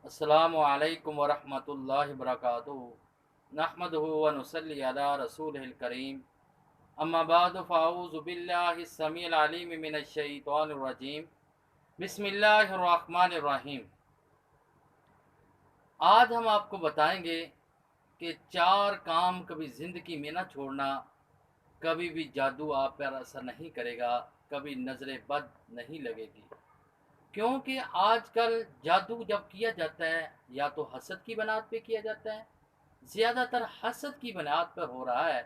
अस्सलामु अलैकुम वरहमतुल्लाहि वबरकातुहू नहमदुहु व नुसल्ली अला रसूलिहिल करीम अम्मा बादु फ़अऊज़ु बिल्लाहिस समीइल अलीम मिनश शैतानिर रजीम बिस्मिल्लाहिर रहमानिर रहीम। आज हम आपको बताएंगे कि चार काम कभी ज़िंदगी में ना छोड़ना। कभी भी जादू आप पर असर नहीं करेगा, कभी नज़र बद नहीं लगेगी। क्योंकि आजकल जादू जब किया जाता है या तो हसद की बुनियाद पे किया जाता है, ज़्यादातर हसद की बुनियाद पर हो रहा है।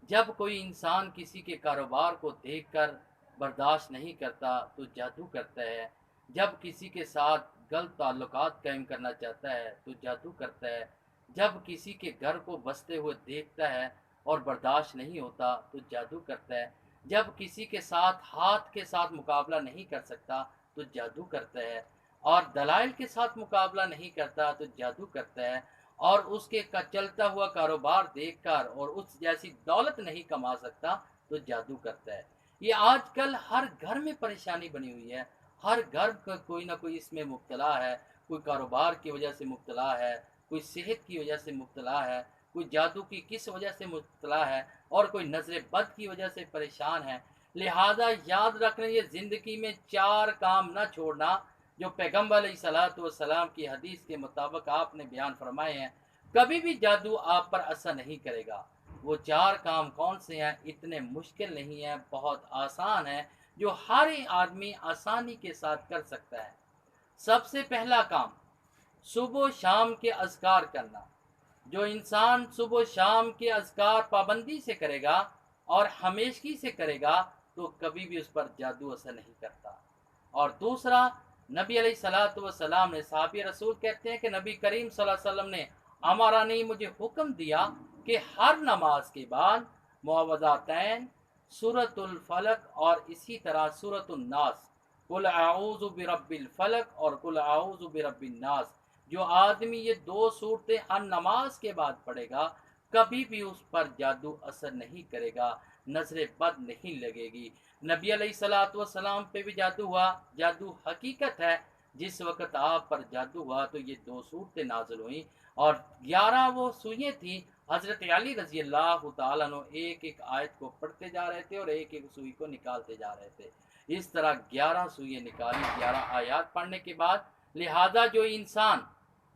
जब कोई इंसान किसी के कारोबार को देखकर बर्दाश्त नहीं करता तो जादू करता है। जब किसी के साथ गलत ताल्लुकात कायम करना चाहता है तो जादू करता है। जब किसी के घर को बसते हुए देखता है और बर्दाश्त नहीं होता तो जादू करता है। जब किसी के साथ हाथ के साथ मुकाबला नहीं कर सकता तो जादू करता है, और दलाइल के साथ मुकाबला नहीं करता तो जादू करता है, और उसके का चलता हुआ कारोबार देखकर और उस जैसी दौलत नहीं कमा सकता तो जादू करता है। ये आजकल हर घर में परेशानी बनी हुई है। हर घर का कोई ना कोई इसमें मुब्तला है। कोई कारोबार की वजह से मुब्तला है, कोई सेहत की वजह से मुब्तला है, कोई जादू की किस वजह से मुब्तला है, और कोई नज़र बद की वजह से परेशान है। लिहाजा याद रखना, ये ज़िंदगी में चार काम ना छोड़ना जो पैगम्बर अलैहिस्सलाम की हदीस के मुताबिक आपने बयान फरमाए हैं। कभी भी जादू आप पर असर नहीं करेगा। वो चार काम कौन से हैं? इतने मुश्किल नहीं है, बहुत आसान है, जो हर एक आदमी आसानी के साथ कर सकता है। सबसे पहला काम, सुबह शाम के अज़कार करना। जो इंसान सुबह शाम के अज़कार पाबंदी से करेगा और हमेशगी से करेगा तो कभी भी उस पर जादू असर नहीं करता। और दूसरा, नबी अलैहिस्सलातु वस्सलाम ने, साहबी रसूल कहते हैं कि नबी करीम सल्लल्लाहु अलैहि वसल्लम ने हमारा नहीं मुझे हुक्म दिया कि हर नमाज के बाद मुअव्वज़तैन, सूरतुल फलक और इसी तरह सूरतुन नास, कुल आऊज़ु बिरब्बिल फलक और कुल आऊज़ु बिरब्बिन नास, जो आदमी ये दो सूरतें हर नमाज के बाद पढ़ेगा कभी भी उस पर जादू असर नहीं करेगा, नजर बद नहीं लगेगी। नबी अलैहिस्सलातु वस्सलाम पे भी जादू हुआ, जादू हकीकत है। जिस वक़्त आप पर जादू हुआ तो ये दो सूरतें नाज़िल हुई और 11 वो सुइयाँ थी। हज़रत अली रज़ी अल्लाह तआला अन्हु एक एक आयत को पढ़ते जा रहे थे और एक एक सुई को निकालते जा रहे थे। इस तरह 11 सुइयाँ निकाली 11 आयत पढ़ने के बाद। लिहाजा जो इंसान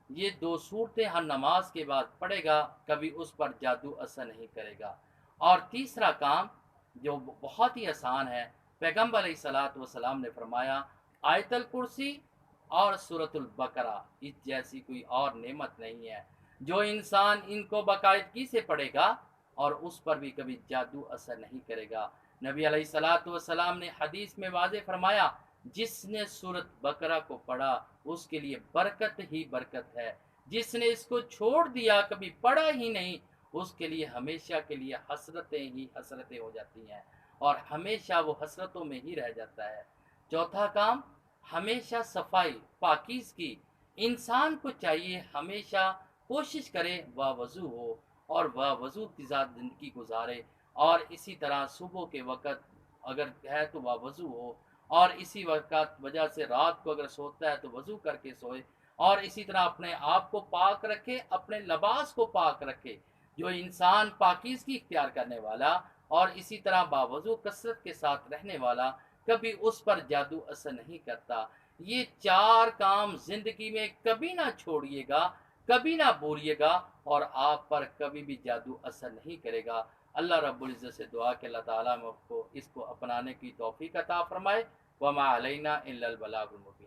ये दो सूरतें हर नमाज के बाद पढ़ेगा कभी उस पर जादू असर नहीं करेगा। और तीसरा काम जो बहुत ही आसान है, पैगम्बर अलैहिस्सलातु वस्सलाम ने फरमाया, आयतल कुर्सी और सूरतुल बकरा, इस जैसी कोई और नेमत नहीं है। जो इंसान इनको बाकायदगी से पढ़ेगा और उस पर भी कभी जादू असर नहीं करेगा। नबी अलैहिस्सलातु वस्सलाम ने हदीस में वाज़े फरमाया, जिसने सूरत बकरा को पढ़ा उसके लिए बरकत ही बरकत है। जिसने इसको छोड़ दिया, कभी पढ़ा ही नहीं, उसके लिए हमेशा के लिए हसरतें ही हसरतें हो जाती हैं और हमेशा वो हसरतों में ही रह जाता है। चौथा काम, हमेशा सफाई पाकीज़गी। इंसान को चाहिए हमेशा कोशिश करे वह वज़ू हो और वह वज़ू के साथ ज़िंदगी गुजारे, और इसी तरह सुबह के वक़्त अगर है तो वह वज़ू हो, और इसी वक़्त वजह से रात को अगर सोता है तो वज़ू करके सोए, और इसी तरह अपने आप को पाक रखे, अपने लिबास को पाक रखे। जो इंसान पाकीज़गी इख्तियार करने वाला और इसी तरह बावज़ू कसरत के साथ रहने वाला, कभी उस पर जादू असर नहीं करता। ये चार काम ज़िंदगी में कभी ना छोड़िएगा, कभी ना भूलिएगा, और आप पर कभी भी जादू असर नहीं करेगा। अल्लाह रब्बुल इज़्ज़त से दुआ कि अल्लाह ताला मुझको इसको अपनाने की तौफ़ीक़ अता फ़रमाए। वमा अलैना इल्लल बलागुल मुबीन।